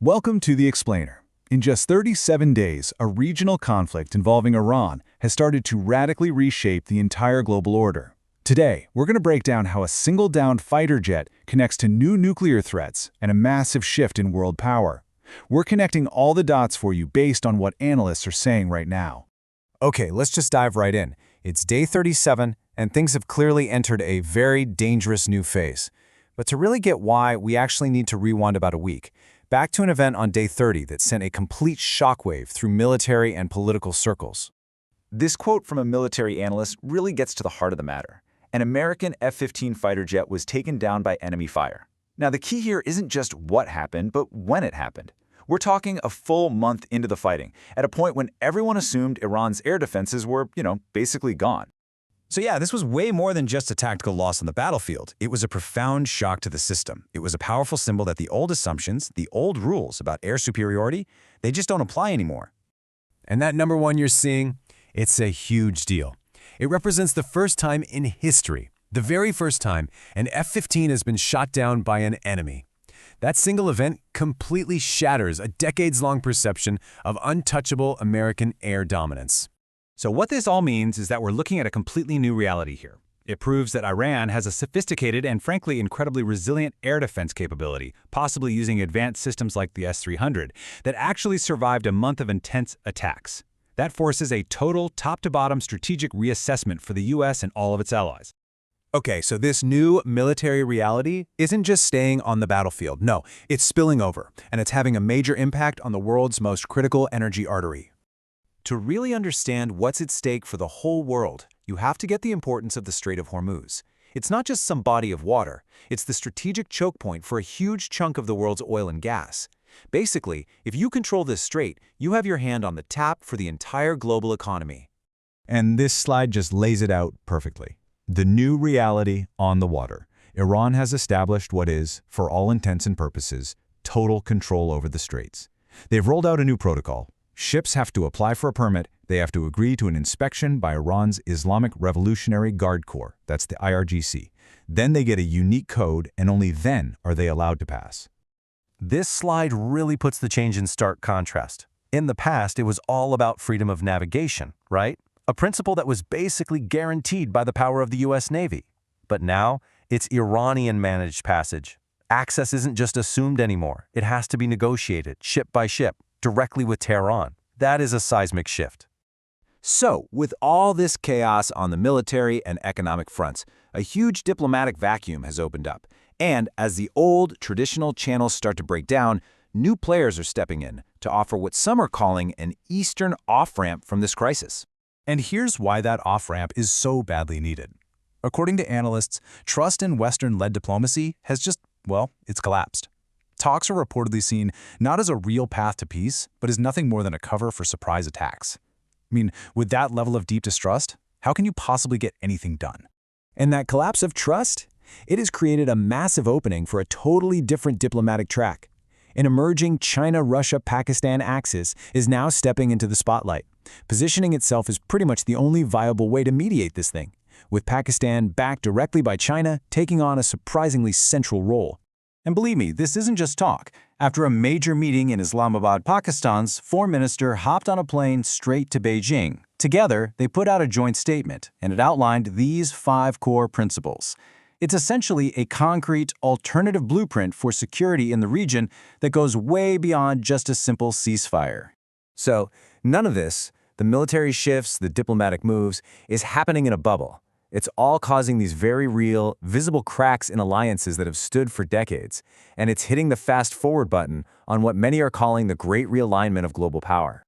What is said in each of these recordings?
Welcome to The Explainer. In just 37 days, a regional conflict involving Iran has started to radically reshape the entire global order. Today, we're going to break down how a single downed fighter jet connects to new nuclear threats and a massive shift in world power. We're connecting all the dots for you based on what analysts are saying right now. Okay, let's just dive right in. It's day 37, and things have clearly entered a very dangerous new phase. But to really get why, we actually need to rewind about a week, back to an event on day 30 that sent a complete shockwave through military and political circles. This quote from a military analyst really gets to the heart of the matter. An American F-15 fighter jet was taken down by enemy fire. Now, the key here isn't just what happened, but when it happened. We're talking a full month into the fighting, at a point when everyone assumed Iran's air defenses were, basically gone. So yeah, this was way more than just a tactical loss on the battlefield. It was a profound shock to the system. It was a powerful symbol that the old assumptions, the old rules about air superiority, they just don't apply anymore. And that number one you're seeing, it's a huge deal. It represents the first time in history, the very first time, an F-15 has been shot down by an enemy. That single event completely shatters a decades-long perception of untouchable American air dominance. So what this all means is that we're looking at a completely new reality here. It proves that Iran has a sophisticated and frankly incredibly resilient air defense capability, possibly using advanced systems like the S-300, that actually survived a month of intense attacks. That forces a total top-to-bottom strategic reassessment for the U.S. and all of its allies. Okay, so this new military reality isn't just staying on the battlefield. No, it's spilling over, and it's having a major impact on the world's most critical energy artery. To really understand what's at stake for the whole world, you have to get the importance of the Strait of Hormuz. It's not just some body of water, it's the strategic choke point for a huge chunk of the world's oil and gas. Basically, if you control this strait, you have your hand on the tap for the entire global economy. And this slide just lays it out perfectly. The new reality on the water. Iran has established what is, for all intents and purposes, total control over the straits. They've rolled out a new protocol. Ships have to apply for a permit, they have to agree to an inspection by Iran's Islamic Revolutionary Guard Corps, that's the IRGC. Then they get a unique code, and only then are they allowed to pass. This slide really puts the change in stark contrast. In the past, it was all about freedom of navigation, right? A principle that was basically guaranteed by the power of the U.S. Navy. But now, it's Iranian-managed passage. Access isn't just assumed anymore. It has to be negotiated, ship by ship, directly with Tehran. That is a seismic shift. So, with all this chaos on the military and economic fronts, a huge diplomatic vacuum has opened up. And as the old, traditional channels start to break down, new players are stepping in to offer what some are calling an Eastern off-ramp from this crisis. And here's why that off-ramp is so badly needed. According to analysts, trust in Western-led diplomacy has just, it's collapsed. Talks are reportedly seen not as a real path to peace, but as nothing more than a cover for surprise attacks. With that level of deep distrust, how can you possibly get anything done? And that collapse of trust? It has created a massive opening for a totally different diplomatic track. An emerging China-Russia-Pakistan axis is now stepping into the spotlight, positioning itself as pretty much the only viable way to mediate this thing, with Pakistan backed directly by China taking on a surprisingly central role. And believe me, this isn't just talk. After a major meeting in Islamabad, Pakistan's foreign minister hopped on a plane straight to Beijing. Together, they put out a joint statement, and it outlined these 5 core principles. It's essentially a concrete, alternative blueprint for security in the region that goes way beyond just a simple ceasefire. So, none of this, the military shifts, the diplomatic moves, is happening in a bubble. It's all causing these very real, visible cracks in alliances that have stood for decades, and it's hitting the fast-forward button on what many are calling the great realignment of global power.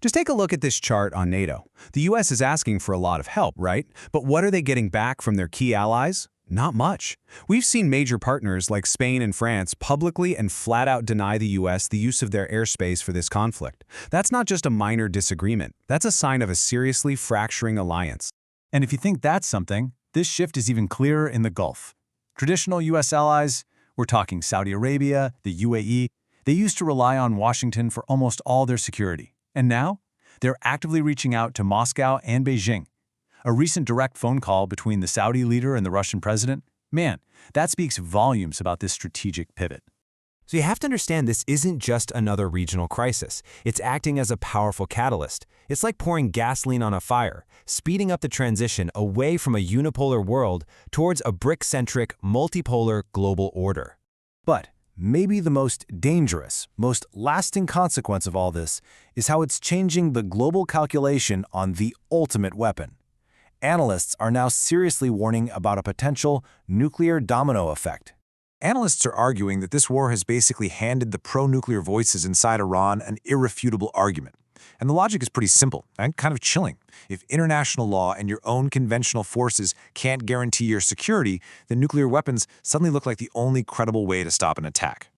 Just take a look at this chart on NATO. The U.S. is asking for a lot of help, right? But what are they getting back from their key allies? Not much. We've seen major partners like Spain and France publicly and flat-out deny the U.S. the use of their airspace for this conflict. That's not just a minor disagreement. That's a sign of a seriously fracturing alliance. And if you think that's something, this shift is even clearer in the Gulf. Traditional U.S. allies, we're talking Saudi Arabia, the UAE, they used to rely on Washington for almost all their security. And now, they're actively reaching out to Moscow and Beijing. A recent direct phone call between the Saudi leader and the Russian president, man, that speaks volumes about this strategic pivot. So you have to understand this isn't just another regional crisis. It's acting as a powerful catalyst. It's like pouring gasoline on a fire, speeding up the transition away from a unipolar world towards a brick-centric, multipolar global order. But maybe the most dangerous, most lasting consequence of all this is how it's changing the global calculation on the ultimate weapon. Analysts are now seriously warning about a potential nuclear domino effect. Analysts are arguing that this war has basically handed the pro-nuclear voices inside Iran an irrefutable argument. And the logic is pretty simple and kind of chilling. If international law and your own conventional forces can't guarantee your security, then nuclear weapons suddenly look like the only credible way to stop an attack.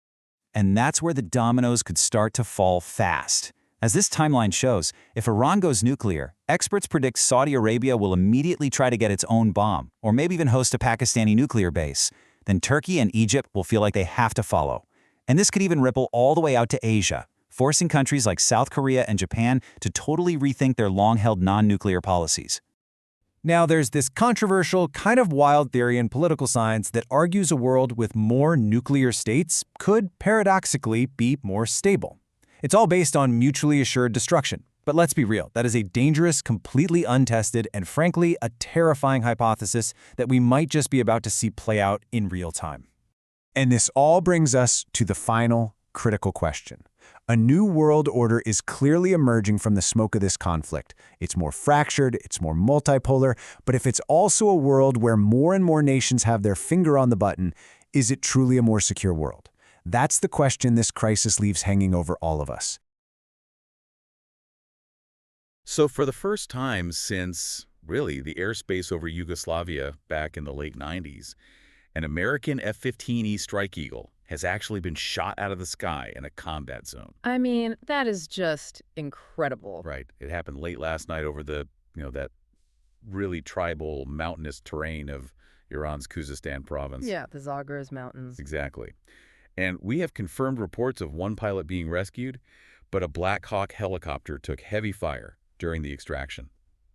And that's where the dominoes could start to fall fast. As this timeline shows, if Iran goes nuclear, experts predict Saudi Arabia will immediately try to get its own bomb, or maybe even host a Pakistani nuclear base. Then Turkey and Egypt will feel like they have to follow. And this could even ripple all the way out to Asia, forcing countries like South Korea and Japan to totally rethink their long-held non-nuclear policies. Now, there's this controversial, kind of wild theory in political science that argues a world with more nuclear states could paradoxically be more stable. It's all based on mutually assured destruction. But let's be real, that is a dangerous, completely untested, and frankly, a terrifying hypothesis that we might just be about to see play out in real time. And this all brings us to the final, critical question. A new world order is clearly emerging from the smoke of this conflict. It's more fractured, it's more multipolar, but if it's also a world where more and more nations have their finger on the button, is it truly a more secure world? That's the question this crisis leaves hanging over all of us. So for the first time since, really, the airspace over Yugoslavia back in the late 90s, an American F-15E Strike Eagle has actually been shot out of the sky in a combat zone. I mean, that is just incredible. Right. It happened late last night over that really tribal, mountainous terrain of Iran's Khuzestan province. Yeah, the Zagros Mountains. Exactly. And we have confirmed reports of one pilot being rescued, but a Black Hawk helicopter took heavy fire during the extraction.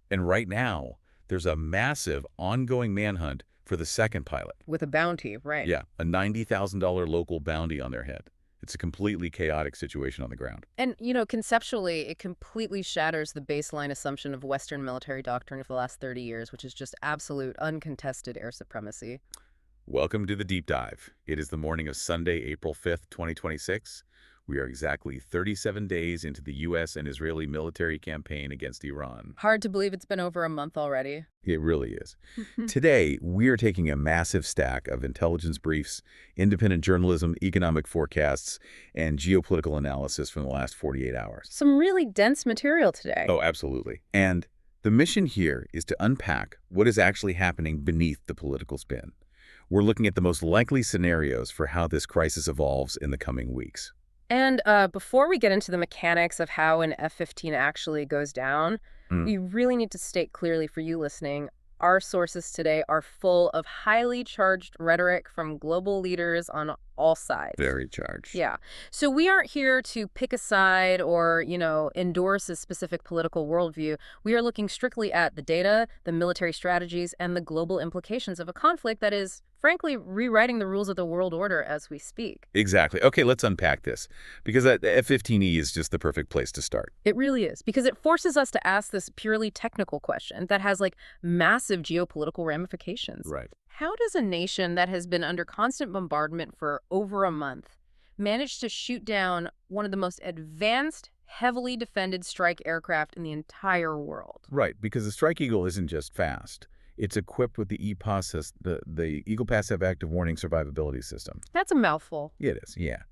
And right now, there's a massive ongoing manhunt for the second pilot. With a bounty, right. Yeah, a $90,000 local bounty on their head. It's a completely chaotic situation on the ground. And, conceptually, it completely shatters the baseline assumption of Western military doctrine of the last 30 years, which is just absolute, uncontested air supremacy. Welcome to the Deep Dive. It is the morning of Sunday, April 5th, 2026. We are exactly 37 days into the U.S. and Israeli military campaign against Iran. Hard to believe it's been over a month already. It really is. Today, we are taking a massive stack of intelligence briefs, independent journalism, economic forecasts, and geopolitical analysis from the last 48 hours. Some really dense material today. Oh, absolutely. And the mission here is to unpack what is actually happening beneath the political spin. We're looking at the most likely scenarios for how this crisis evolves in the coming weeks. And before we get into the mechanics of how an F-15 actually goes down, we really need to state clearly for you listening, our sources today are full of highly charged rhetoric from global leaders on all sides. Very charged. Yeah. So we aren't here to pick a side or, endorse a specific political worldview. We are looking strictly at the data, the military strategies, and the global implications of a conflict that is, frankly, rewriting the rules of the world order as we speak. Exactly. Okay, let's unpack this, because that F-15E is just the perfect place to start. It really is, because it forces us to ask this purely technical question that has, massive geopolitical ramifications. Right. How does a nation that has been under constant bombardment for over a month manage to shoot down one of the most advanced, heavily defended strike aircraft in the entire world? Right, because the Strike Eagle isn't just fast. It's equipped with the EPAS, the Eagle Passive Active Warning Survivability System. That's a mouthful. It is, yeah.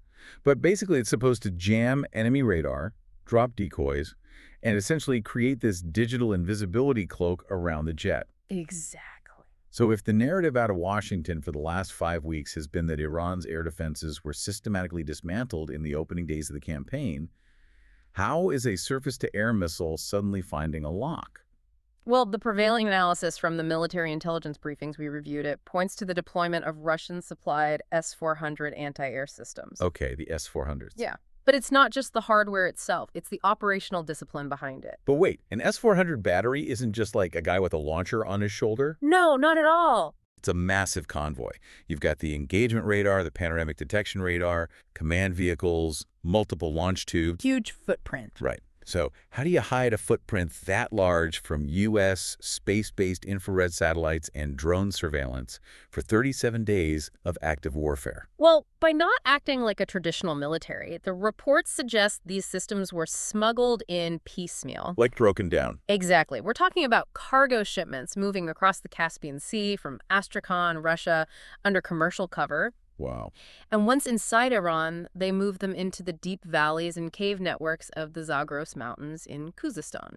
But basically, it's supposed to jam enemy radar, drop decoys, and essentially create this digital invisibility cloak around the jet. Exactly. So if the narrative out of Washington for the last 5 weeks has been that Iran's air defenses were systematically dismantled in the opening days of the campaign, how is a surface-to-air missile suddenly finding a lock? Well, the prevailing analysis from the military intelligence briefings we reviewed points to the deployment of Russian-supplied S-400 anti-air systems. Okay, the S-400s. Yeah. But it's not just the hardware itself. It's the operational discipline behind it. But wait, an S-400 battery isn't just like a guy with a launcher on his shoulder? No, not at all. It's a massive convoy. You've got the engagement radar, the panoramic detection radar, command vehicles, multiple launch tubes. Huge footprint. Right. So how do you hide a footprint that large from U.S. space-based infrared satellites and drone surveillance for 37 days of active warfare? Well, by not acting like a traditional military, the reports suggest these systems were smuggled in piecemeal. Like broken down. Exactly. We're talking about cargo shipments moving across the Caspian Sea from Astrakhan, Russia, under commercial cover. Wow. And once inside Iran, they moved them into the deep valleys and cave networks of the Zagros Mountains in Khuzestan.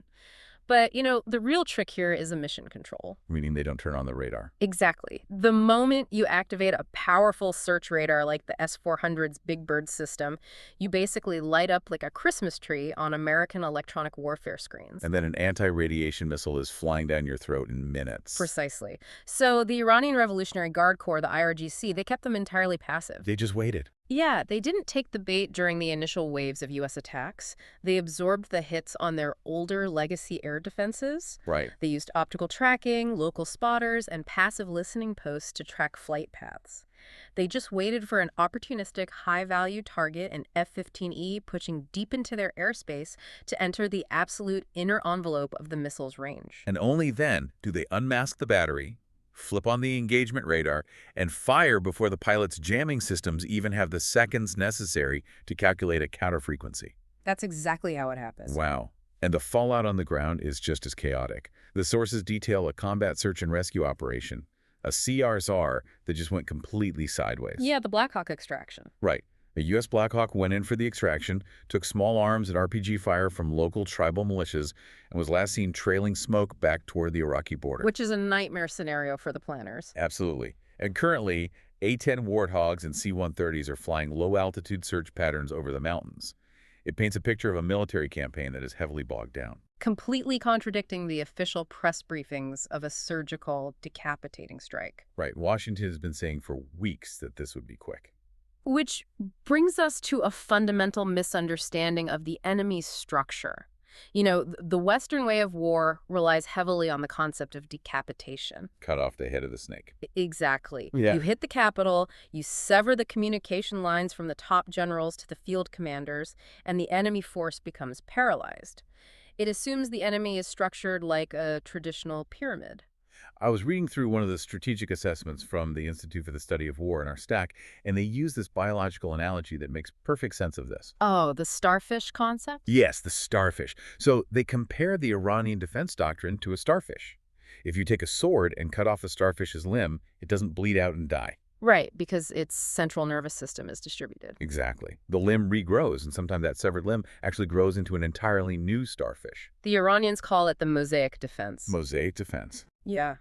But, the real trick here is emission control. Meaning they don't turn on the radar. Exactly. The moment you activate a powerful search radar like the S-400's Big Bird system, you basically light up like a Christmas tree on American electronic warfare screens. And then an anti-radiation missile is flying down your throat in minutes. Precisely. So the Iranian Revolutionary Guard Corps, the IRGC, they kept them entirely passive. They just waited. Yeah, they didn't take the bait during the initial waves of U.S. attacks. They absorbed the hits on their older legacy air defenses. Right. They used optical tracking, local spotters, and passive listening posts to track flight paths. They just waited for an opportunistic, high-value target, an F-15E, pushing deep into their airspace to enter the absolute inner envelope of the missile's range. And only then do they unmask the battery, flip on the engagement radar, and fire before the pilot's jamming systems even have the seconds necessary to calculate a counter frequency. That's exactly how it happens. Wow. And the fallout on the ground is just as chaotic. The sources detail a combat search and rescue operation, a CRSR that just went completely sideways. Yeah, the Black Hawk extraction. Right. A U.S. Black Hawk went in for the extraction, took small arms and RPG fire from local tribal militias, and was last seen trailing smoke back toward the Iraqi border. Which is a nightmare scenario for the planners. Absolutely. And currently, A-10 Warthogs and C-130s are flying low-altitude search patterns over the mountains. It paints a picture of a military campaign that is heavily bogged down. Completely contradicting the official press briefings of a surgical, decapitating strike. Right. Washington has been saying for weeks that this would be quick. Which brings us to a fundamental misunderstanding of the enemy's structure. The Western way of war relies heavily on the concept of decapitation. Cut off the head of the snake. Exactly. Yeah. You hit the capital, you sever the communication lines from the top generals to the field commanders, and the enemy force becomes paralyzed. It assumes the enemy is structured like a traditional pyramid. I was reading through one of the strategic assessments from the Institute for the Study of War in our stack, and they use this biological analogy that makes perfect sense of this. Oh, the starfish concept? Yes, the starfish. So they compare the Iranian defense doctrine to a starfish. If you take a sword and cut off the starfish's limb, it doesn't bleed out and die. Right, because its central nervous system is distributed. Exactly. The limb regrows, and sometimes that severed limb actually grows into an entirely new starfish. The Iranians call it the mosaic defense. Mosaic defense. Yeah.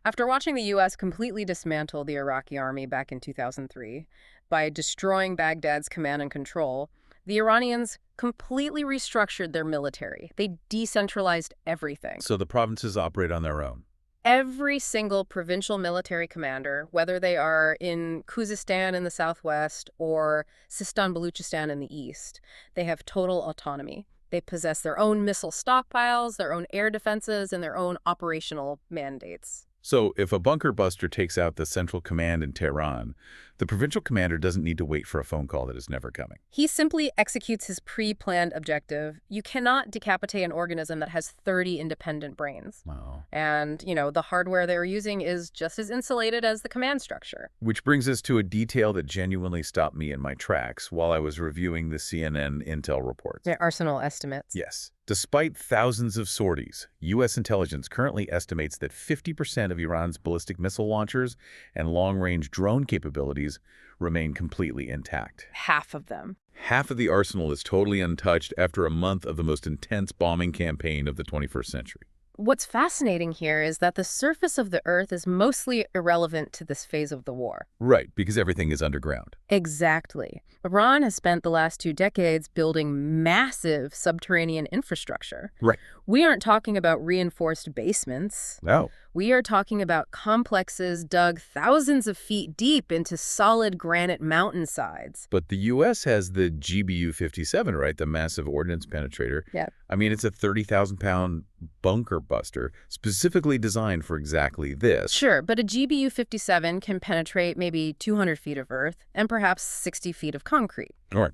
After watching the U.S. completely dismantle the Iraqi army back in 2003 by destroying Baghdad's command and control, the Iranians completely restructured their military. They decentralized everything. So the provinces operate on their own. Every single provincial military commander, whether they are in Khuzestan in the southwest or Sistan-Baluchistan in the east, they have total autonomy. They possess their own missile stockpiles, their own air defenses, and their own operational mandates. So if a bunker buster takes out the central command in Tehran, the provincial commander doesn't need to wait for a phone call that is never coming. He simply executes his pre-planned objective. You cannot decapitate an organism that has 30 independent brains. Wow. And, the hardware they're using is just as insulated as the command structure. Which brings us to a detail that genuinely stopped me in my tracks while I was reviewing the CNN intel reports. Their arsenal estimates. Yes. Despite thousands of sorties, U.S. intelligence currently estimates that 50% of Iran's ballistic missile launchers and long-range drone capabilities remain completely intact. Half of them. Half of the arsenal is totally untouched after a month of the most intense bombing campaign of the 21st century. What's fascinating here is that the surface of the Earth is mostly irrelevant to this phase of the war. Right, because everything is underground. Exactly. Iran has spent the last 2 decades building massive subterranean infrastructure. Right. We aren't talking about reinforced basements. No. We are talking about complexes dug thousands of feet deep into solid granite mountainsides. But the U.S. has the GBU-57, right? The massive ordnance penetrator. Yeah. I mean, it's a 30,000-pound bunker buster specifically designed for exactly this. Sure, but a GBU-57 can penetrate maybe 200 feet of earth and perhaps 60 feet of concrete. All right.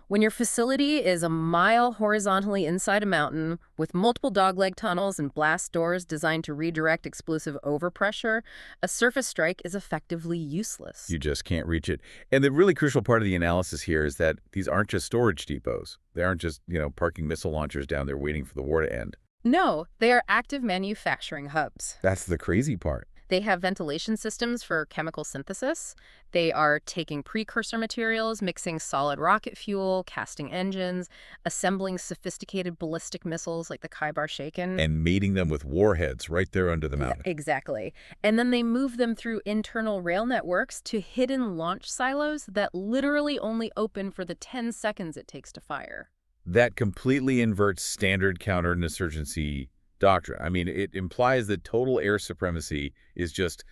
When your facility is a mile horizontally inside a mountain with multiple dogleg tunnels and blast doors designed to redirect explosive overpressure, a surface strike is effectively useless. You just can't reach it. And the really crucial part of the analysis here is that these aren't just storage depots. They aren't just, parking missile launchers down there waiting for the war to end. No, they are active manufacturing hubs. That's the crazy part. They have ventilation systems for chemical synthesis. They are taking precursor materials, mixing solid rocket fuel, casting engines, assembling sophisticated ballistic missiles like the Khyber Shaken. And mating them with warheads right there under the mountain. Exactly. And then they move them through internal rail networks to hidden launch silos that literally only open for the 10 seconds it takes to fire. That completely inverts standard counterinsurgency doctrine. I mean, it implies that total air supremacy is just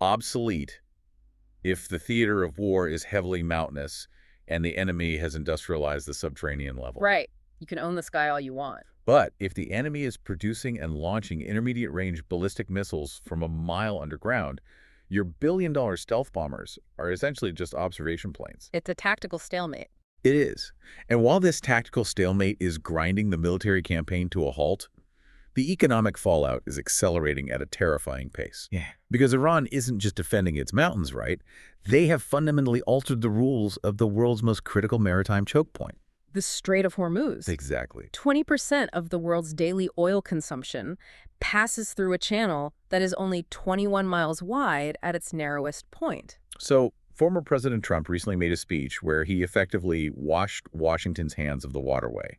obsolete if the theater of war is heavily mountainous and the enemy has industrialized the subterranean level. Right. You can own the sky all you want. But if the enemy is producing and launching intermediate-range ballistic missiles from a mile underground, your billion-dollar stealth bombers are essentially just observation planes. It's a tactical stalemate. It is. And while this tactical stalemate is grinding the military campaign to a halt, the economic fallout is accelerating at a terrifying pace. Yeah. Because Iran isn't just defending its mountains, right? They have fundamentally altered the rules of the world's most critical maritime choke point. The Strait of Hormuz. Exactly. 20% of the world's daily oil consumption passes through a channel that is only 21 miles wide at its narrowest point. So, former President Trump recently made a speech where he effectively washed Washington's hands of the waterway.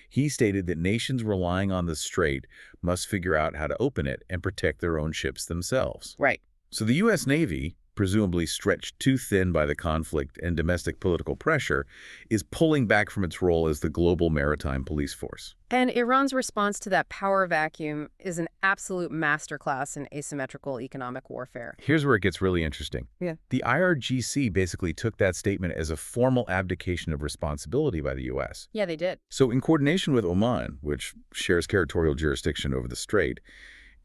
He stated that nations relying on the strait must figure out how to open it and protect their own ships themselves. Right. So the U.S. Navy, presumably stretched too thin by the conflict and domestic political pressure, is pulling back from its role as the global maritime police force. And Iran's response to that power vacuum is an absolute masterclass in asymmetrical economic warfare. Here's where it gets really interesting. Yeah. The IRGC basically took that statement as a formal abdication of responsibility by the U.S. Yeah, they did. So in coordination with Oman, which shares territorial jurisdiction over the strait,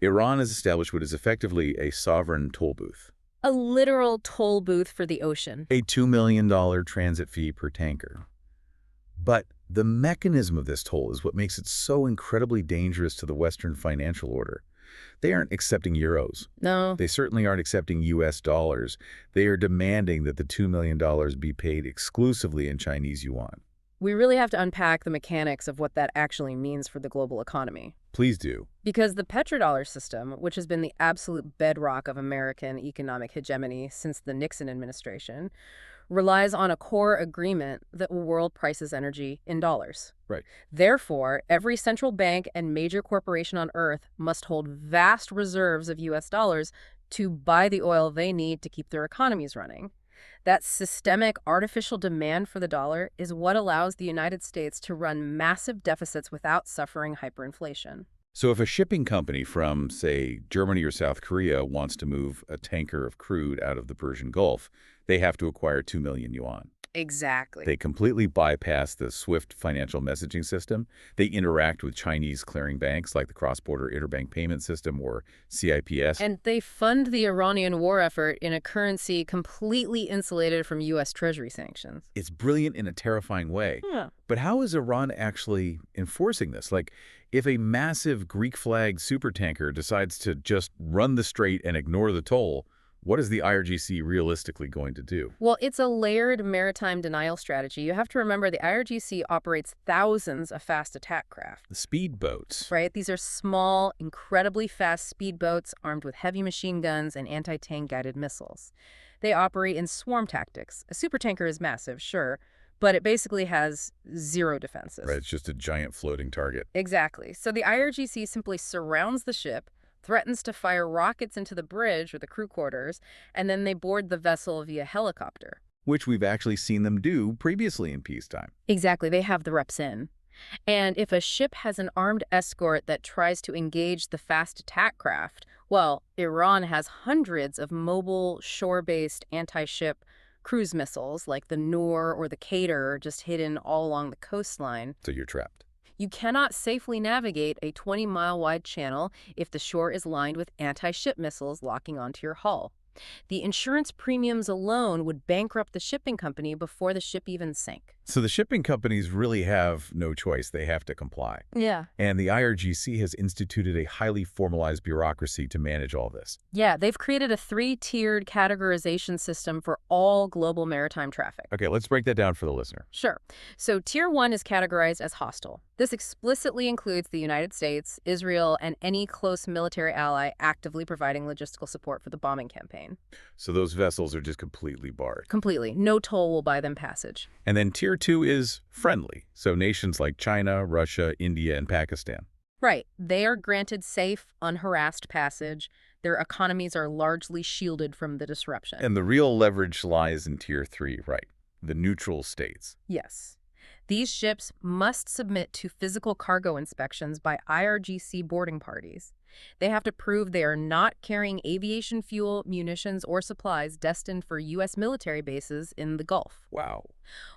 Iran has established what is effectively a sovereign toll booth. A literal toll booth for the ocean. A $2 million transit fee per tanker. But the mechanism of this toll is what makes it so incredibly dangerous to the Western financial order. They aren't accepting euros. No. They certainly aren't accepting U.S. dollars. They are demanding that the $2 million be paid exclusively in Chinese yuan. We really have to unpack the mechanics of what that actually means for the global economy. Please do. Because the petrodollar system, which has been the absolute bedrock of American economic hegemony since the Nixon administration, relies on a core agreement that the world prices energy in dollars. Right. Therefore, every central bank and major corporation on Earth must hold vast reserves of U.S. dollars to buy the oil they need to keep their economies running. That systemic artificial demand for the dollar is what allows the United States to run massive deficits without suffering hyperinflation. So if a shipping company from, say, Germany or South Korea wants to move a tanker of crude out of the Persian Gulf, they have to acquire 2 million yuan. Exactly. They completely bypass the SWIFT financial messaging system. They interact with Chinese clearing banks like the Cross-Border Interbank Payment System or CIPS. And they fund the Iranian war effort in a currency completely insulated from U.S. Treasury sanctions. It's brilliant in a terrifying way. Yeah. But how is Iran actually enforcing this? Like, if a massive Greek-flagged supertanker decides to just run the strait and ignore the toll, what is the IRGC realistically going to do? Well, it's a layered maritime denial strategy. You have to remember the IRGC operates thousands of fast attack craft. The speedboats. Right? These are small, incredibly fast speedboats armed with heavy machine guns and anti-tank guided missiles. They operate in swarm tactics. A supertanker is massive, sure, but it basically has zero defenses. Right, it's just a giant floating target. Exactly. So the IRGC simply surrounds the ship, threatens to fire rockets into the bridge or the crew quarters, and then they board the vessel via helicopter. Which we've actually seen them do previously in peacetime. Exactly. They have the reps in. And if a ship has an armed escort that tries to engage the fast attack craft, well, Iran has hundreds of mobile, shore-based anti-ship cruise missiles like the Noor or the Qatar just hidden all along the coastline. So you're trapped. You cannot safely navigate a 20-mile-wide channel if the shore is lined with anti-ship missiles locking onto your hull. The insurance premiums alone would bankrupt the shipping company before the ship even sank. So the shipping companies really have no choice. They have to comply. Yeah. And the IRGC has instituted a highly formalized bureaucracy to manage all this. Yeah, they've created a 3-tiered categorization system for all global maritime traffic. Okay, let's break that down for the listener. Sure. So Tier 1 is categorized as hostile. This explicitly includes the United States, Israel, and any close military ally actively providing logistical support for the bombing campaign. So those vessels are just completely barred. Completely. No toll will buy them passage. And then Tier 2 is friendly. So nations like China, Russia, India, and Pakistan. Right. They are granted safe, unharassed passage. Their economies are largely shielded from the disruption. And the real leverage lies in Tier 3, right? The neutral states. Yes. These ships must submit to physical cargo inspections by IRGC boarding parties. They have to prove they are not carrying aviation fuel, munitions, or supplies destined for U.S. military bases in the Gulf. Wow.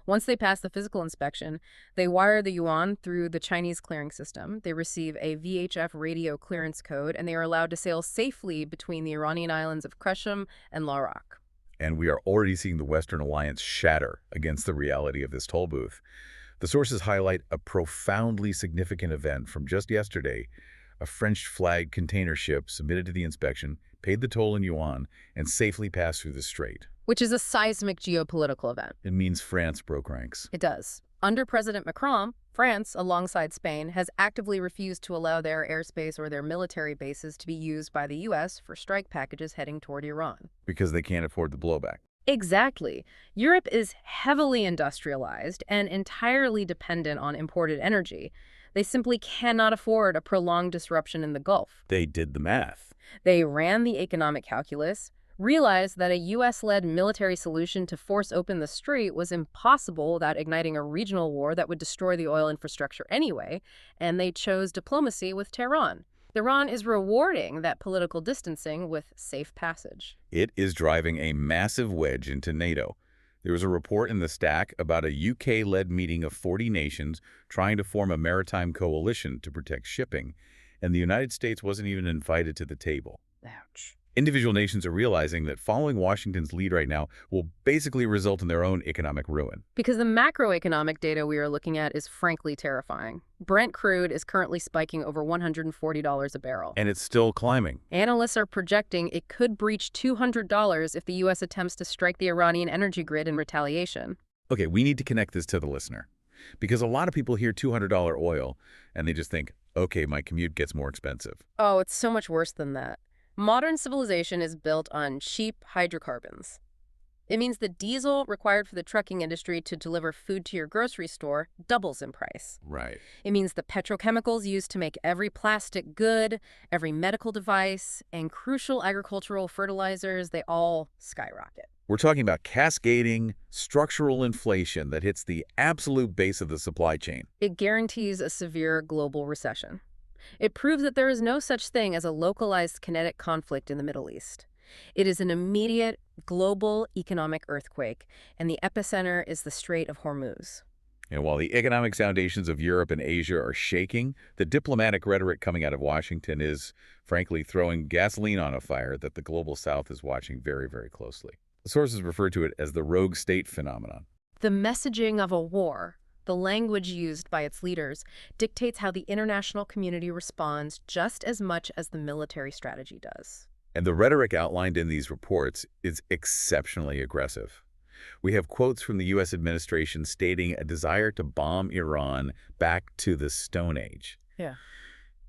Once they pass the physical inspection, they wire the yuan through the Chinese clearing system. They receive a VHF radio clearance code, and they are allowed to sail safely between the Iranian islands of Qeshm and Larak. And we are already seeing the Western alliance shatter against the reality of this toll booth. The sources highlight a profoundly significant event from just yesterday. A French-flagged container ship submitted to the inspection, paid the toll in yuan, and safely passed through the strait. Which is a seismic geopolitical event. It means France broke ranks. It does. Under President Macron, France, alongside Spain, has actively refused to allow their airspace or their military bases to be used by the U.S. for strike packages heading toward Iran. Because they can't afford the blowback. Exactly. Europe is heavily industrialized and entirely dependent on imported energy. They simply cannot afford a prolonged disruption in the Gulf. They did the math. They ran the economic calculus, realized that a U.S.-led military solution to force open the strait was impossible without igniting a regional war that would destroy the oil infrastructure anyway, and they chose diplomacy with Tehran. Iran is rewarding that political distancing with safe passage. It is driving a massive wedge into NATO. There was a report in the Stack about a UK-led meeting of 40 nations trying to form a maritime coalition to protect shipping, and the United States wasn't even invited to the table. Ouch. Individual nations are realizing that following Washington's lead right now will basically result in their own economic ruin. Because the macroeconomic data we are looking at is frankly terrifying. Brent crude is currently spiking over $140 a barrel. And it's still climbing. Analysts are projecting it could breach $200 if the U.S. attempts to strike the Iranian energy grid in retaliation. Okay, we need to connect this to the listener. Because a lot of people hear $200 oil, and they just think, okay, my commute gets more expensive. Oh, it's so much worse than that. Modern civilization is built on cheap hydrocarbons. It means the diesel required for the trucking industry to deliver food to your grocery store doubles in price. Right. It means the petrochemicals used to make every plastic good, every medical device, and crucial agricultural fertilizers, they all skyrocket. We're talking about cascading, structural inflation that hits the absolute base of the supply chain. It guarantees a severe global recession. It proves that there is no such thing as a localized kinetic conflict in the Middle East. It is an immediate, global economic earthquake, and the epicenter is the Strait of Hormuz. And while the economic foundations of Europe and Asia are shaking, the diplomatic rhetoric coming out of Washington is, frankly, throwing gasoline on a fire that the global South is watching very, very closely. The sources refer to it as the rogue state phenomenon. The messaging of a war, the language used by its leaders, dictates how the international community responds just as much as the military strategy does. And the rhetoric outlined in these reports is exceptionally aggressive. We have quotes from the U.S. administration stating a desire to bomb Iran back to the Stone Age. Yeah.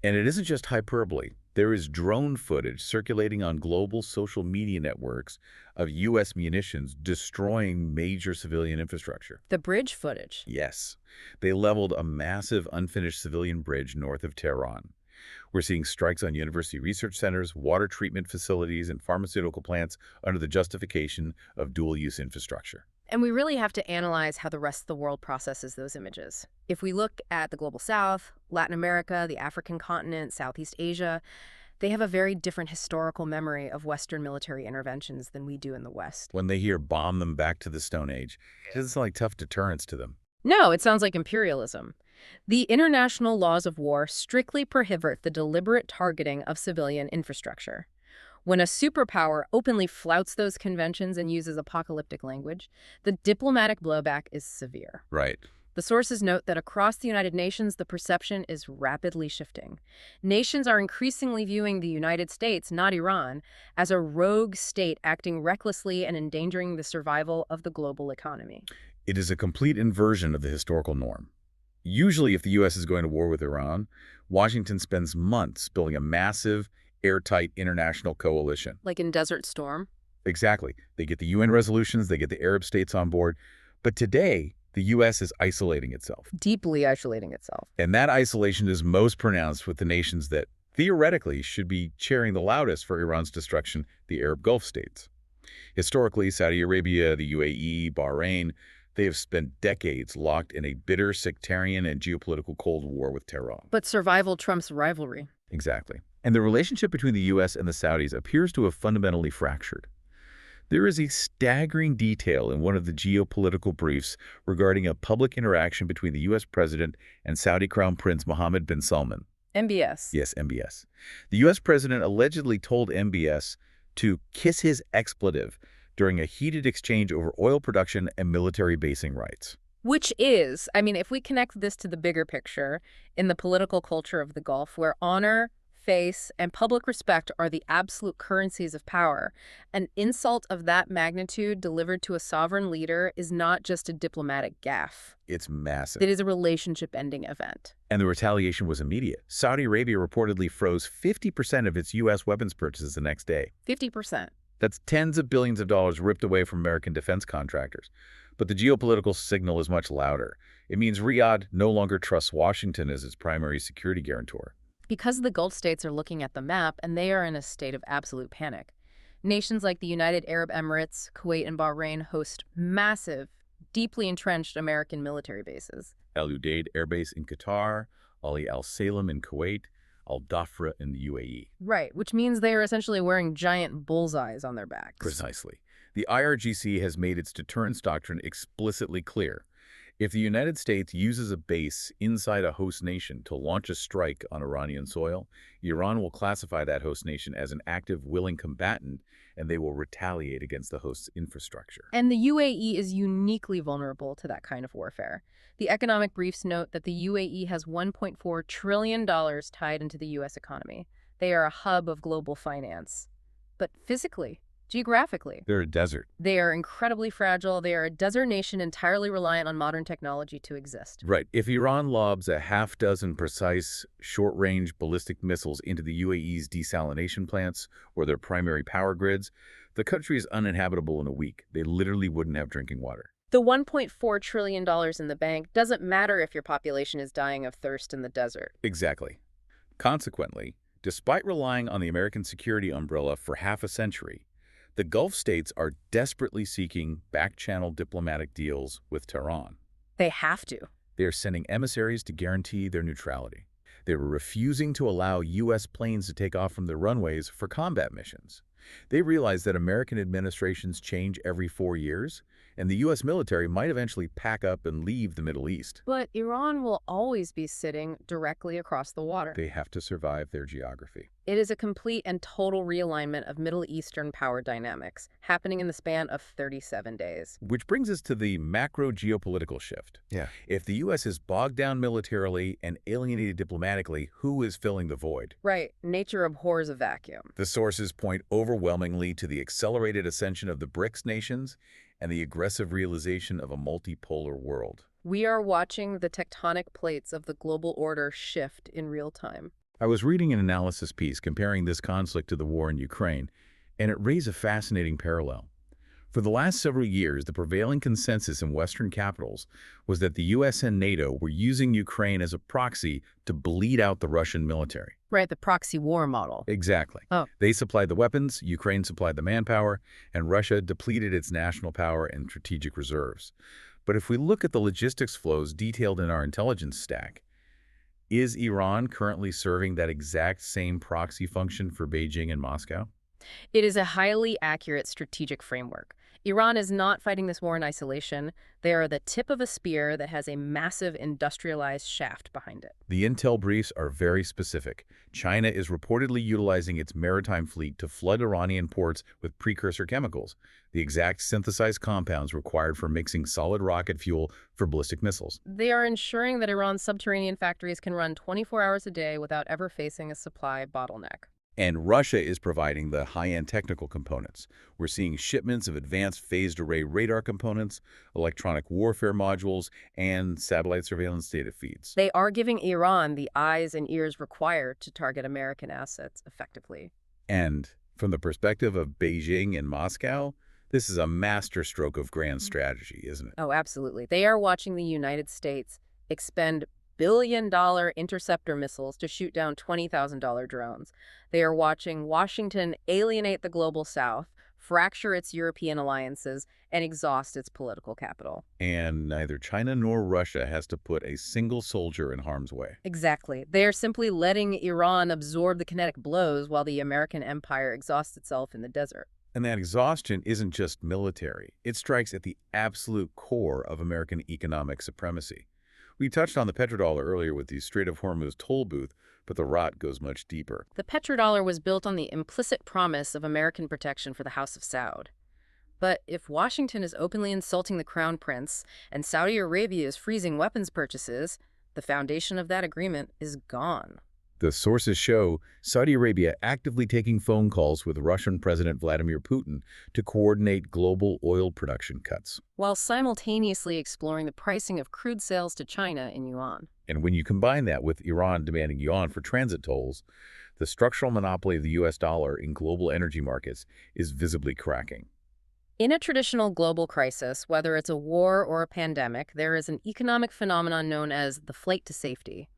And it isn't just hyperbole. There is drone footage circulating on global social media networks of U.S. munitions destroying major civilian infrastructure. The bridge footage. Yes. They leveled a massive unfinished civilian bridge north of Tehran. We're seeing strikes on university research centers, water treatment facilities, and pharmaceutical plants under the justification of dual-use infrastructure. And we really have to analyze how the rest of the world processes those images. If we look at the Global South, Latin America, the African continent, Southeast Asia, they have a very different historical memory of Western military interventions than we do in the West. When they hear bomb them back to the Stone Age, it doesn't sound like tough deterrence to them. No, it sounds like imperialism. The international laws of war strictly prohibit the deliberate targeting of civilian infrastructure. When a superpower openly flouts those conventions and uses apocalyptic language, the diplomatic blowback is severe. Right. The sources note that across the United Nations, the perception is rapidly shifting. Nations are increasingly viewing the United States, not Iran, as a rogue state acting recklessly and endangering the survival of the global economy. It is a complete inversion of the historical norm. Usually, if the U.S. is going to war with Iran, Washington spends months building a massive, airtight international coalition. Like in Desert Storm? Exactly. They get the UN resolutions, they get the Arab states on board. But today, the U.S. is isolating itself. Deeply isolating itself. And that isolation is most pronounced with the nations that theoretically should be cheering the loudest for Iran's destruction, the Arab Gulf states. Historically, Saudi Arabia, the UAE, Bahrain, they have spent decades locked in a bitter sectarian and geopolitical Cold War with Tehran. But survival trumps rivalry. Exactly. And the relationship between the U.S. and the Saudis appears to have fundamentally fractured. There is a staggering detail in one of the geopolitical briefs regarding a public interaction between the U.S. president and Saudi Crown Prince Mohammed bin Salman. MBS. Yes, MBS. The U.S. president allegedly told MBS to kiss his expletive during a heated exchange over oil production and military basing rights. Which is, if we connect this to the bigger picture, in the political culture of the Gulf, where honor, face, and public respect are the absolute currencies of power, an insult of that magnitude delivered to a sovereign leader is not just a diplomatic gaffe. It's massive. It is a relationship-ending event. And the retaliation was immediate. Saudi Arabia reportedly froze 50% of its U.S. weapons purchases the next day. 50%. That's tens of billions of dollars ripped away from American defense contractors. But the geopolitical signal is much louder. It means Riyadh no longer trusts Washington as its primary security guarantor. Because the Gulf states are looking at the map and they are in a state of absolute panic. Nations like the United Arab Emirates, Kuwait, and Bahrain host massive, deeply entrenched American military bases. Al Udeid Air Base in Qatar, Ali Al Salem in Kuwait, Al Dhafra in the UAE. Right, which means they are essentially wearing giant bullseyes on their backs. Precisely. The IRGC has made its deterrence doctrine explicitly clear. If the United States uses a base inside a host nation to launch a strike on Iranian soil, Iran will classify that host nation as an active, willing combatant, and they will retaliate against the host's infrastructure. And the UAE is uniquely vulnerable to that kind of warfare. The economic briefs note that the UAE has $1.4 trillion tied into the U.S. economy. They are a hub of global finance. But physically, geographically, they're a desert. They are incredibly fragile. They are a desert nation entirely reliant on modern technology to exist. Right. If Iran lobs a half-dozen precise short-range ballistic missiles into the UAE's desalination plants or their primary power grids, the country is uninhabitable in a week. They literally wouldn't have drinking water. The $1.4 trillion in the bank doesn't matter if your population is dying of thirst in the desert. Exactly. Consequently, despite relying on the American security umbrella for half a century, the Gulf states are desperately seeking back-channel diplomatic deals with Tehran. They have to. They are sending emissaries to guarantee their neutrality. They were refusing to allow U.S. planes to take off from their runways for combat missions. They realize that American administrations change every 4 years, and the U.S. military might eventually pack up and leave the Middle East. But Iran will always be sitting directly across the water. They have to survive their geography. It is a complete and total realignment of Middle Eastern power dynamics, happening in the span of 37 days. Which brings us to the macro geopolitical shift. Yeah. If the U.S. is bogged down militarily and alienated diplomatically, who is filling the void? Right. Nature abhors a vacuum. The sources point overwhelmingly to the accelerated ascension of the BRICS nations and the aggressive realization of a multipolar world. We are watching the tectonic plates of the global order shift in real time. I was reading an analysis piece comparing this conflict to the war in Ukraine, and it raised a fascinating parallel. For the last several years, the prevailing consensus in Western capitals was that the U.S. and NATO were using Ukraine as a proxy to bleed out the Russian military. Right, the proxy war model. Exactly. Oh. They supplied the weapons, Ukraine supplied the manpower, and Russia depleted its national power and strategic reserves. But if we look at the logistics flows detailed in our intelligence stack, is Iran currently serving that exact same proxy function for Beijing and Moscow? It is a highly accurate strategic framework. Iran is not fighting this war in isolation. They are the tip of a spear that has a massive industrialized shaft behind it. The intel briefs are very specific. China is reportedly utilizing its maritime fleet to flood Iranian ports with precursor chemicals, the exact synthesized compounds required for mixing solid rocket fuel for ballistic missiles. They are ensuring that Iran's subterranean factories can run 24 hours a day without ever facing a supply bottleneck. And Russia is providing the high-end technical components. We're seeing shipments of advanced phased array radar components, electronic warfare modules, and satellite surveillance data feeds. They are giving Iran the eyes and ears required to target American assets effectively. And from the perspective of Beijing and Moscow, this is a masterstroke of grand strategy, isn't it? Oh, absolutely. They are watching the United States expend billion-dollar interceptor missiles to shoot down $20,000 drones. They are watching Washington alienate the global south, fracture its European alliances, and exhaust its political capital. And neither China nor Russia has to put a single soldier in harm's way. Exactly. They are simply letting Iran absorb the kinetic blows while the American empire exhausts itself in the desert. And that exhaustion isn't just military. It strikes at the absolute core of American economic supremacy. We touched on the petrodollar earlier with the Strait of Hormuz toll booth, but the rot goes much deeper. The petrodollar was built on the implicit promise of American protection for the House of Saud. But if Washington is openly insulting the Crown Prince and Saudi Arabia is freezing weapons purchases, the foundation of that agreement is gone. The sources show Saudi Arabia actively taking phone calls with Russian President Vladimir Putin to coordinate global oil production cuts, while simultaneously exploring the pricing of crude sales to China in yuan. And when you combine that with Iran demanding yuan for transit tolls, the structural monopoly of the U.S. dollar in global energy markets is visibly cracking. In a traditional global crisis, whether it's a war or a pandemic, there is an economic phenomenon known as the flight to safety.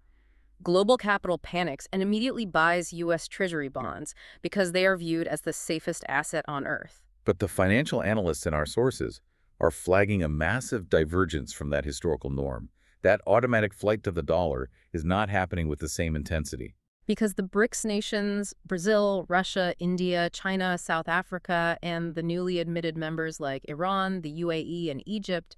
Global capital panics and immediately buys U.S. Treasury bonds because they are viewed as the safest asset on Earth. But the financial analysts in our sources are flagging a massive divergence from that historical norm. That automatic flight to the dollar is not happening with the same intensity. Because the BRICS nations, Brazil, Russia, India, China, South Africa, and the newly admitted members like Iran, the UAE, and Egypt,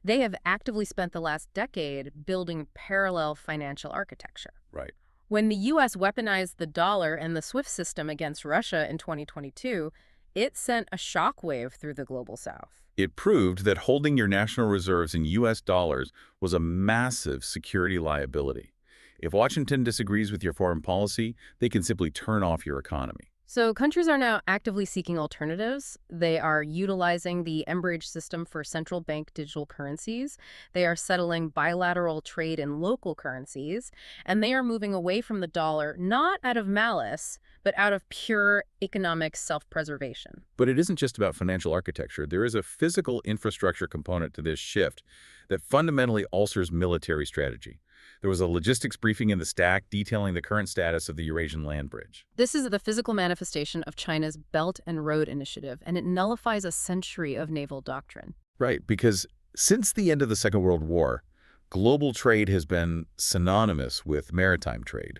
they have actively spent the last decade building parallel financial architecture. Right. When the U.S. weaponized the dollar and the SWIFT system against Russia in 2022, it sent a shockwave through the global south. It proved that holding your national reserves in U.S. dollars was a massive security liability. If Washington disagrees with your foreign policy, they can simply turn off your economy. So countries are now actively seeking alternatives. They are utilizing the Enbridge system for central bank digital currencies. They are settling bilateral trade in local currencies. And they are moving away from the dollar, not out of malice, but out of pure economic self-preservation. But it isn't just about financial architecture. There is a physical infrastructure component to this shift that fundamentally alters military strategy. There was a logistics briefing in the stack detailing the current status of the Eurasian land bridge. This is the physical manifestation of China's Belt and Road Initiative, and it nullifies a century of naval doctrine. Right, because since the end of the Second World War, global trade has been synonymous with maritime trade.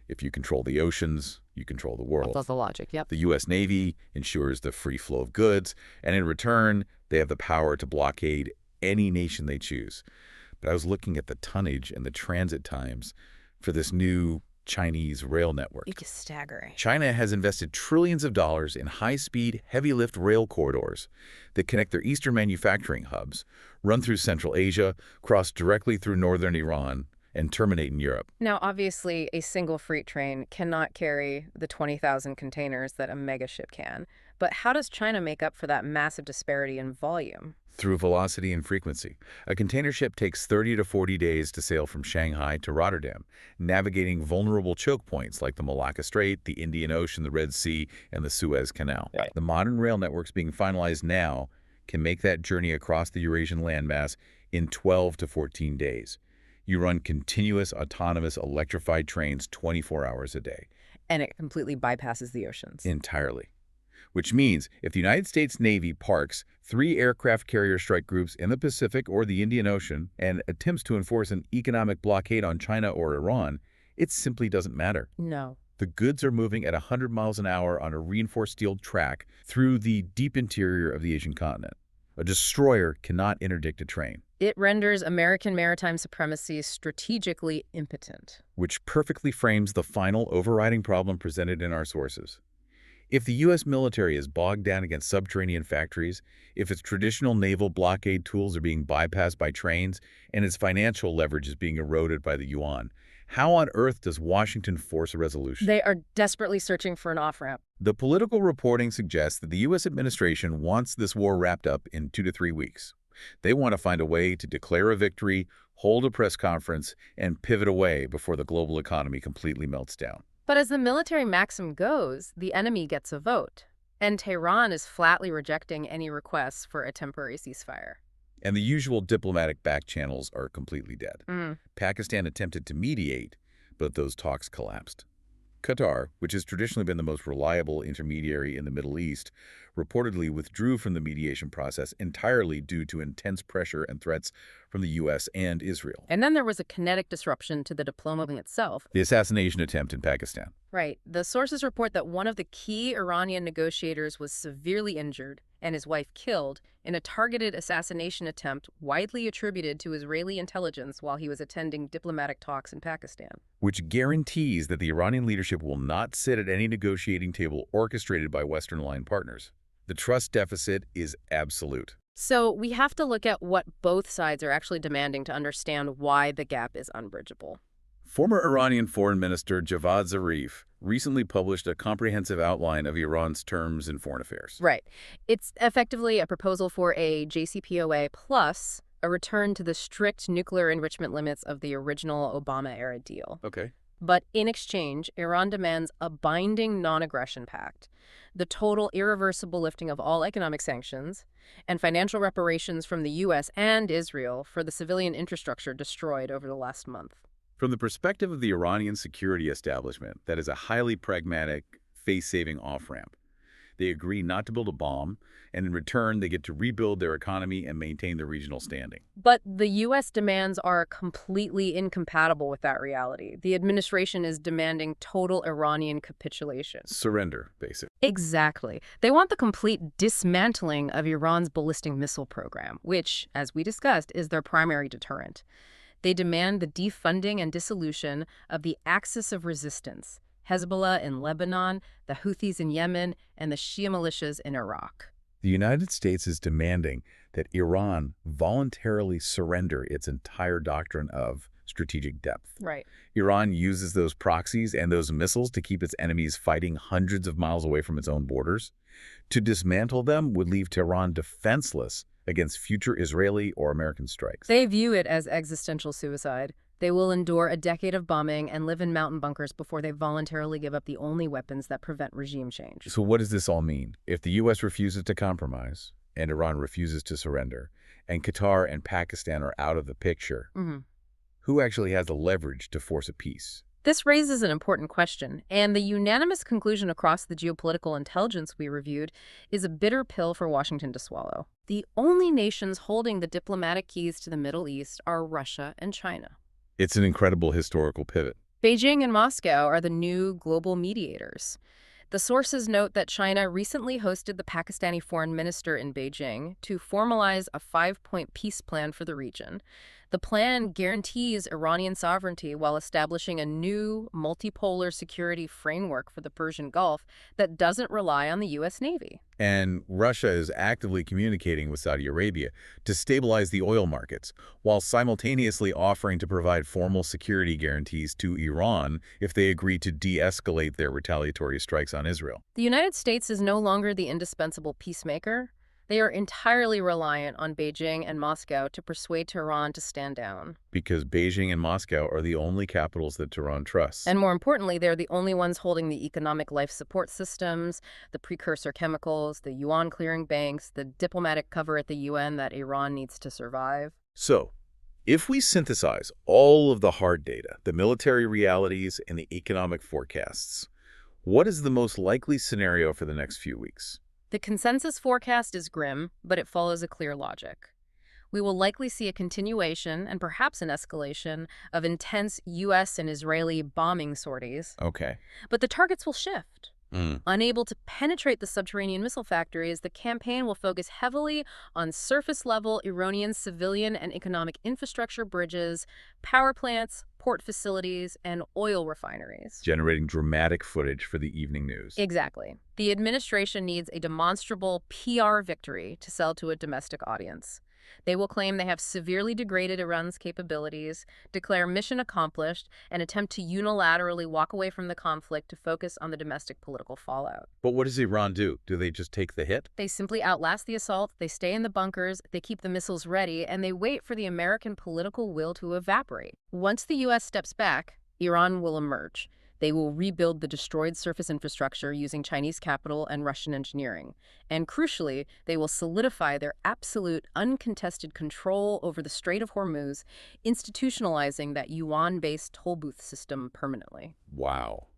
If you control the oceans, you control the world. That's the logic, yep. The U.S. Navy ensures the free flow of goods, and in return, they have the power to blockade any nation they choose. But I was looking at the tonnage and the transit times for this new Chinese rail network. It's staggering. China has invested trillions of dollars in high-speed, heavy-lift rail corridors that connect their eastern manufacturing hubs, run through Central Asia, cross directly through northern Iran, and terminate in Europe. Now, obviously, a single freight train cannot carry the 20,000 containers that a megaship can. But how does China make up for that massive disparity in volume? Through velocity and frequency. A container ship takes 30 to 40 days to sail from Shanghai to Rotterdam, navigating vulnerable choke points like the Malacca Strait, the Indian Ocean, the Red Sea, and the Suez Canal. Right. The modern rail networks being finalized now can make that journey across the Eurasian landmass in 12 to 14 days. You run continuous, autonomous, electrified trains 24 hours a day. And it completely bypasses the oceans. Entirely. Which means if the United States Navy parks 3 aircraft carrier strike groups in the Pacific or the Indian Ocean and attempts to enforce an economic blockade on China or Iran, it simply doesn't matter. No. The goods are moving at 100 miles an hour on a reinforced steel track through the deep interior of the Asian continent. A destroyer cannot interdict a train. It renders American maritime supremacy strategically impotent. Which perfectly frames the final overriding problem presented in our sources. If the U.S. military is bogged down against subterranean factories, if its traditional naval blockade tools are being bypassed by trains, and its financial leverage is being eroded by the yuan, how on earth does Washington force a resolution? They are desperately searching for an off-ramp. The political reporting suggests that the U.S. administration wants this war wrapped up in 2 to 3 weeks. They want to find a way to declare a victory, hold a press conference, and pivot away before the global economy completely melts down. But as the military maxim goes, the enemy gets a vote. And Tehran is flatly rejecting any requests for a temporary ceasefire. And the usual diplomatic back channels are completely dead. Pakistan attempted to mediate, but those talks collapsed. Qatar, which has traditionally been the most reliable intermediary in the Middle East, reportedly withdrew from the mediation process entirely due to intense pressure and threats from the U.S. and Israel. And then there was a kinetic disruption to the diplomacy itself. The assassination attempt in Pakistan. Right. The sources report that one of the key Iranian negotiators was severely injured and his wife killed in a targeted assassination attempt widely attributed to Israeli intelligence while he was attending diplomatic talks in Pakistan. Which guarantees that the Iranian leadership will not sit at any negotiating table orchestrated by Western-aligned partners. The trust deficit is absolute. So we have to look at what both sides are actually demanding to understand why the gap is unbridgeable. Former Iranian Foreign Minister Javad Zarif recently published a comprehensive outline of Iran's terms in foreign affairs. Right. It's effectively a proposal for a JCPOA plus a return to the strict nuclear enrichment limits of the original Obama-era deal. Okay. But in exchange, Iran demands a binding non-aggression pact, the total irreversible lifting of all economic sanctions, and financial reparations from the U.S. and Israel for the civilian infrastructure destroyed over the last month. From the perspective of the Iranian security establishment, that is a highly pragmatic, face-saving off-ramp. They agree not to build a bomb, and in return, they get to rebuild their economy and maintain their regional standing. But the U.S. demands are completely incompatible with that reality. The administration is demanding total Iranian capitulation. Surrender, basically. Exactly. They want the complete dismantling of Iran's ballistic missile program, which, as we discussed, is their primary deterrent. They demand the defunding and dissolution of the axis of resistance, Hezbollah in Lebanon, the Houthis in Yemen, and the Shia militias in Iraq. The United States is demanding that Iran voluntarily surrender its entire doctrine of strategic depth. Right. Iran uses those proxies and those missiles to keep its enemies fighting hundreds of miles away from its own borders. To dismantle them would leave Tehran defenseless against future Israeli or American strikes. They view it as existential suicide. They will endure a decade of bombing and live in mountain bunkers before they voluntarily give up the only weapons that prevent regime change. So what does this all mean? If the U.S. refuses to compromise, and Iran refuses to surrender, and Qatar and Pakistan are out of the picture, who actually has the leverage to force a peace? This raises an important question, and the unanimous conclusion across the geopolitical intelligence we reviewed is a bitter pill for Washington to swallow. The only nations holding the diplomatic keys to the Middle East are Russia and China. It's an incredible historical pivot. Beijing and Moscow are the new global mediators. The sources note that China recently hosted the Pakistani foreign minister in Beijing to formalize a 5-point peace plan for the region. The plan guarantees Iranian sovereignty while establishing a new multipolar security framework for the Persian Gulf that doesn't rely on the U.S. Navy. And Russia is actively communicating with Saudi Arabia to stabilize the oil markets, while simultaneously offering to provide formal security guarantees to Iran if they agree to de-escalate their retaliatory strikes on Israel. The United States is no longer the indispensable peacemaker. They are entirely reliant on Beijing and Moscow to persuade Tehran to stand down. Because Beijing and Moscow are the only capitals that Tehran trusts. And more importantly, they're the only ones holding the economic life support systems, the precursor chemicals, the yuan clearing banks, the diplomatic cover at the UN that Iran needs to survive. So, if we synthesize all of the hard data, the military realities, and the economic forecasts, what is the most likely scenario for the next few weeks? The consensus forecast is grim, but it follows a clear logic. We will likely see a continuation and perhaps an escalation of intense U.S. and Israeli bombing sorties. Okay. But the targets will shift. Unable to penetrate the subterranean missile factories, the campaign will focus heavily on surface-level Iranian civilian and economic infrastructure bridges, power plants, port facilities, and oil refineries. Generating dramatic footage for the evening news. Exactly. The administration needs a demonstrable PR victory to sell to a domestic audience. They will claim they have severely degraded Iran's capabilities, declare mission accomplished, and attempt to unilaterally walk away from the conflict to focus on the domestic political fallout. But what does Iran do? Do they just take the hit? They simply outlast the assault, they stay in the bunkers, they keep the missiles ready, and they wait for the American political will to evaporate. Once the U.S. steps back, Iran will emerge. They will rebuild the destroyed surface infrastructure using Chinese capital and Russian engineering. And crucially, they will solidify their absolute, uncontested control over the Strait of Hormuz, institutionalizing that yuan-based toll booth system permanently. Wow.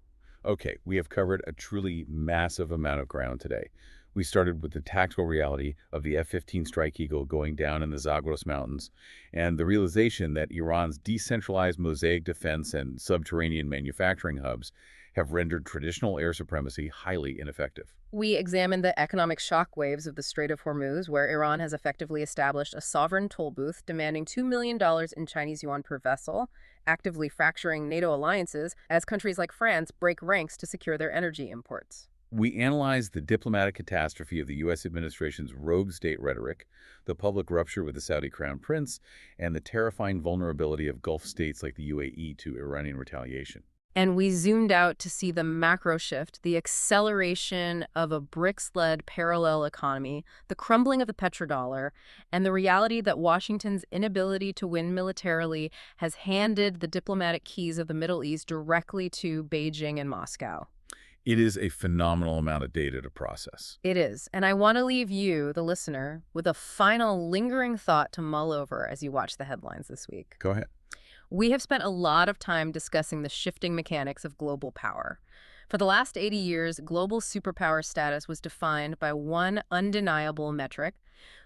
Okay, we have covered a truly massive amount of ground today. We started with the tactical reality of the F-15 Strike Eagle going down in the Zagros Mountains and the realization that Iran's decentralized mosaic defense and subterranean manufacturing hubs have rendered traditional air supremacy highly ineffective. We examined the economic shockwaves of the Strait of Hormuz, where Iran has effectively established a sovereign toll booth demanding $2 million in Chinese yuan per vessel, actively fracturing NATO alliances as countries like France break ranks to secure their energy imports. We analyzed the diplomatic catastrophe of the U.S. administration's rogue state rhetoric, the public rupture with the Saudi crown prince, and the terrifying vulnerability of Gulf states like the UAE to Iranian retaliation. And we zoomed out to see the macro shift, the acceleration of a BRICS-led parallel economy, the crumbling of the petrodollar, and the reality that Washington's inability to win militarily has handed the diplomatic keys of the Middle East directly to Beijing and Moscow. It is a phenomenal amount of data to process. It is, and I want to leave you, the listener, with a final lingering thought to mull over as you watch the headlines this week. Go ahead. We have spent a lot of time discussing the shifting mechanics of global power. For the last 80 years, global superpower status was defined by one undeniable metric: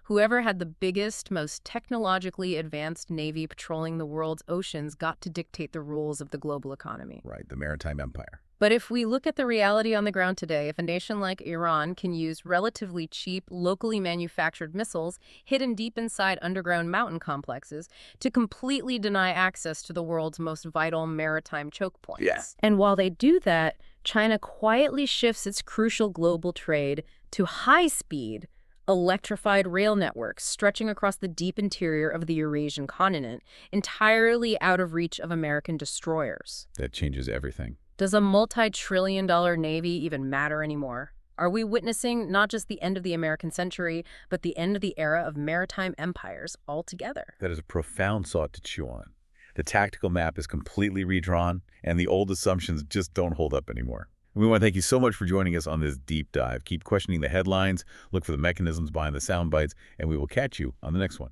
whoever had the biggest, most technologically advanced navy patrolling the world's oceans got to dictate the rules of the global economy. Right, the maritime empire. But if we look at the reality on the ground today, if a nation like Iran can use relatively cheap, locally manufactured missiles hidden deep inside underground mountain complexes to completely deny access to the world's most vital maritime choke points. And while they do that, China quietly shifts its crucial global trade to high-speed, electrified rail networks stretching across the deep interior of the Eurasian continent, entirely out of reach of American destroyers. That changes everything. Does a multi-trillion-dollar Navy even matter anymore? Are we witnessing not just the end of the American century, but the end of the era of maritime empires altogether? That is a profound thought to chew on. The tactical map is completely redrawn, and the old assumptions just don't hold up anymore. We want to thank you so much for joining us on this deep dive. Keep questioning the headlines, look for the mechanisms behind the sound bites, and we will catch you on the next one.